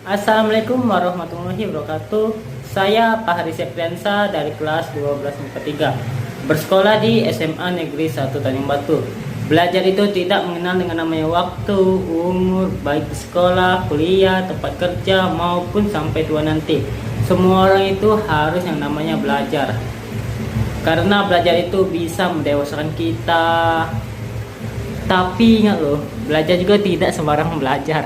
Assalamualaikum warahmatullahi wabarakatuh. Saya Pak Haris Septriansa dari kelas 1243, bersekolah di SMA Negeri 1 Tanjung Batu. Belajar itu tidak mengenal dengan namanya waktu, umur, baik di sekolah, kuliah, tempat kerja, maupun sampai tua nanti. Semua orang itu harus yang namanya belajar. Karena belajar itu bisa mendewasakan kita. Tapi ingat loh, belajar juga tidak sembarang belajar.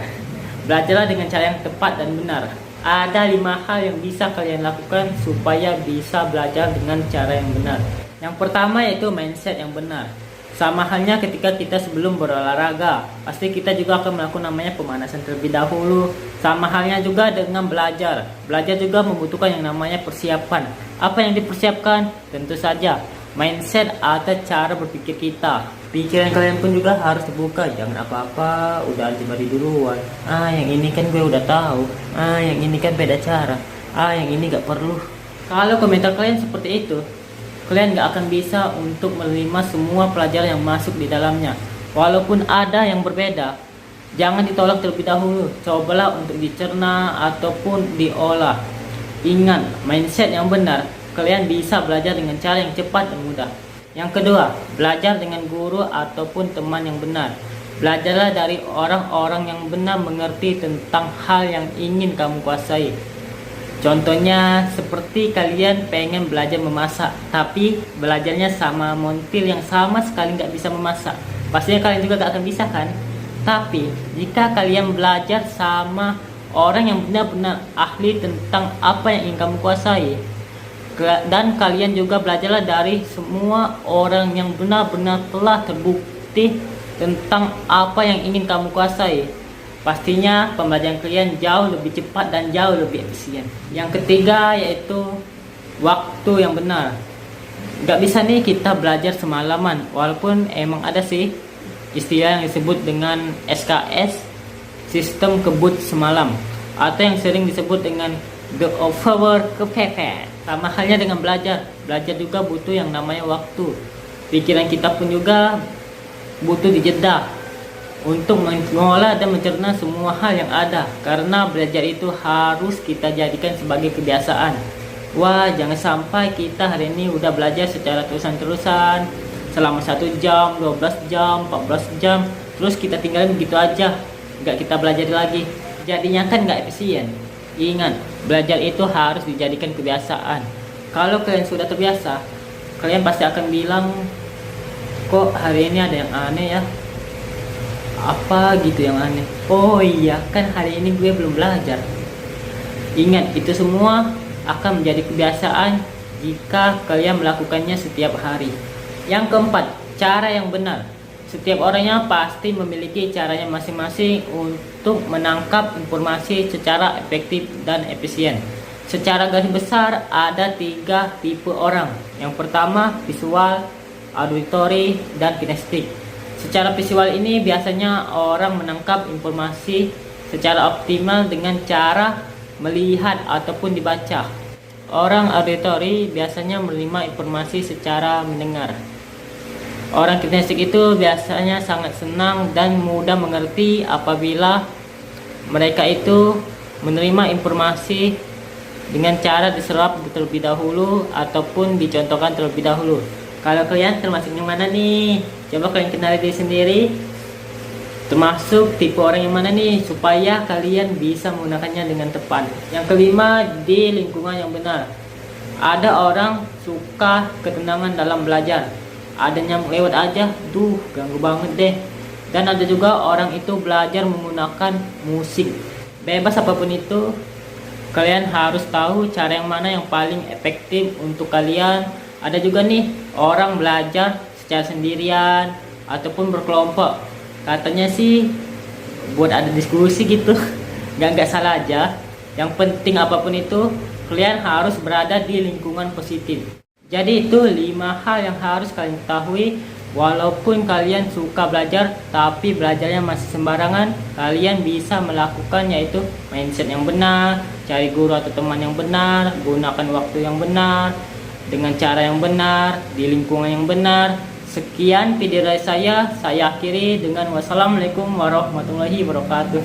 Belajarlah dengan cara yang tepat dan benar. Ada 5 hal yang bisa kalian lakukan supaya bisa belajar dengan cara yang benar. Yang pertama yaitu mindset yang benar. Sama halnya ketika kita sebelum berolahraga, pasti kita juga akan melakukan namanya pemanasan terlebih dahulu. Sama halnya juga dengan belajar. Belajar juga membutuhkan yang namanya persiapan. Apa yang dipersiapkan? Tentu saja mindset atau cara berpikir kita. Pikiran kalian pun juga harus dibuka. Jangan apa-apa udah anti duluan. Yang ini kan gue udah tahu. Yang ini kan beda cara. Yang ini gak perlu. Kalau komentar kalian seperti itu, kalian gak akan bisa untuk menerima semua pelajaran yang masuk di dalamnya. Walaupun ada yang berbeda, jangan ditolak terlebih dahulu. Cobalah untuk dicerna ataupun diolah. Ingat, mindset yang benar, kalian bisa belajar dengan cara yang cepat dan mudah. Yang kedua, belajar dengan guru ataupun teman yang benar. Belajarlah dari orang-orang yang benar mengerti tentang hal yang ingin kamu kuasai. Contohnya seperti kalian pengen belajar memasak, tapi belajarnya sama montir yang sama sekali nggak bisa memasak. Pastinya kalian juga gak akan bisa kan? Tapi jika kalian belajar sama orang yang benar-benar ahli tentang apa yang ingin kamu kuasai, dan kalian juga belajarlah dari semua orang yang benar-benar telah terbukti tentang apa yang ingin kamu kuasai, pastinya pembelajaran kalian jauh lebih cepat dan jauh lebih efisien. Yang ketiga yaitu waktu yang benar. Gak bisa nih kita belajar semalaman, walaupun emang ada sih istilah yang disebut dengan SKS, sistem kebut semalam, atau yang sering disebut dengan the overwork kepepet. Sama halnya dengan belajar. Belajar juga butuh yang namanya waktu. Pikiran kita pun juga butuh dijeda untuk mengolah dan mencerna semua hal yang ada. Karena belajar itu harus kita jadikan sebagai kebiasaan. Wah, jangan sampai kita hari ini udah belajar secara terusan-terusan selama 1 jam, 12 jam, 14 jam, terus kita tinggalin begitu aja, nggak kita belajar lagi. Jadinya kan nggak efisien. Ingat, belajar itu harus dijadikan kebiasaan. Kalau kalian sudah terbiasa, kalian pasti akan bilang, kok hari ini ada yang aneh ya? Apa gitu yang aneh? Oh iya, kan hari ini gue belum belajar. Ingat, itu semua akan menjadi kebiasaan jika kalian melakukannya setiap hari. Yang keempat, cara yang benar. Setiap orangnya pasti memiliki caranya masing-masing untuk menangkap informasi secara efektif dan efisien. Secara garis besar ada 3 tipe orang. Yang pertama visual, auditory, dan kinestetik. Secara visual ini biasanya orang menangkap informasi secara optimal dengan cara melihat ataupun dibaca. Orang auditory biasanya menerima informasi secara mendengar. Orang kinestetik itu biasanya sangat senang dan mudah mengerti apabila mereka itu menerima informasi dengan cara diserap terlebih dahulu ataupun dicontohkan terlebih dahulu. Kalau kalian termasuk yang mana nih? Coba kalian kenali diri sendiri. Termasuk tipe orang yang mana nih supaya kalian bisa menggunakannya dengan tepat. Yang kelima, di lingkungan yang benar. Ada orang suka ketenangan dalam belajar. Ada nyamuk lewat aja, ganggu banget deh. Dan ada juga orang itu belajar menggunakan musik. Bebas apapun itu, kalian harus tahu cara yang mana yang paling efektif untuk kalian. Ada juga nih orang belajar secara sendirian ataupun berkelompok. Katanya sih buat ada diskusi gitu. Gak salah aja. Yang penting apapun itu, kalian harus berada di lingkungan positif. Jadi itu 5 hal yang harus kalian ketahui. Walaupun kalian suka belajar tapi belajarnya masih sembarangan, kalian bisa melakukan yaitu mindset yang benar, cari guru atau teman yang benar, gunakan waktu yang benar, dengan cara yang benar, di lingkungan yang benar. Sekian video dari saya akhiri dengan wassalamualaikum warahmatullahi wabarakatuh.